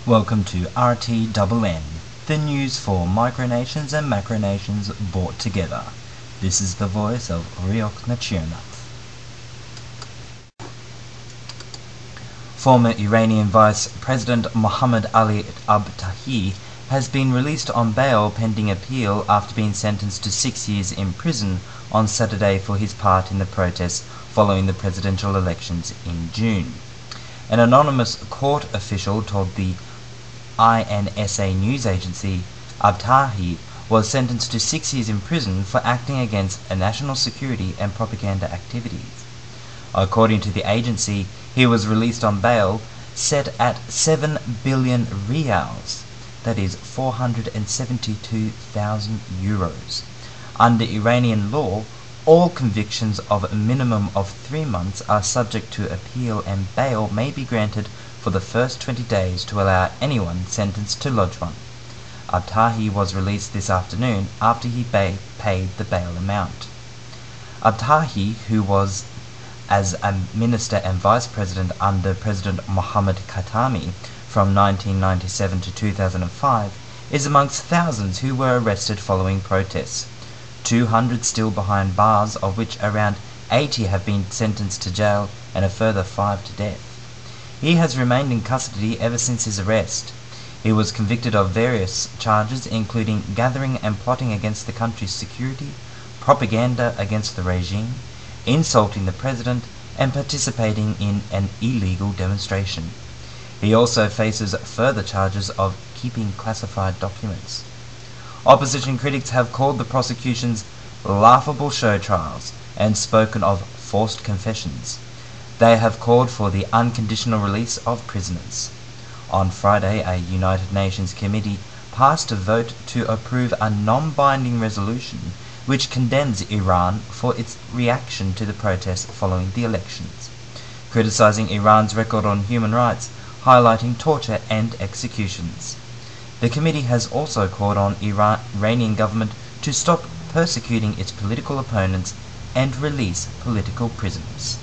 Welcome to RTNN, the news for micronations and macronations brought together. This is the voice of Riocht na TirNeart. Former Iranian Vice President Mohammad Ali Abtahi has been released on bail pending appeal after being sentenced to 6 years in prison on Saturday for his part in the protests following the presidential elections in June. An anonymous court official told the INSA news agency Abtahi was sentenced to 6 years in prison for acting against national security and propaganda activities. According to the agency, he was released on bail set at 7 billion rials, that is 472,000 euros. Under Iranian law, all convictions of a minimum of 3 months are subject to appeal, and bail may be granted for the first 20 days to allow anyone sentenced to lodge one. Abtahi was released this afternoon after he paid the bail amount. Abtahi, who was as a minister and vice president under President Mohammad Khatami from 1997 to 2005, is amongst thousands who were arrested following protests. 200 still behind bars, of which around 80 have been sentenced to jail and a further 5 to death. He has remained in custody ever since his arrest. He was convicted of various charges, including gathering and plotting against the country's security, propaganda against the regime, insulting the president, and participating in an illegal demonstration. He also faces further charges of keeping classified documents. Opposition critics have called the prosecutions laughable show trials and spoken of forced confessions. They have called for the unconditional release of prisoners. On Friday, a United Nations committee passed a vote to approve a non-binding resolution which condemns Iran for its reaction to the protests following the elections, criticizing Iran's record on human rights, highlighting torture and executions. The committee has also called on Iranian government to stop persecuting its political opponents and release political prisoners.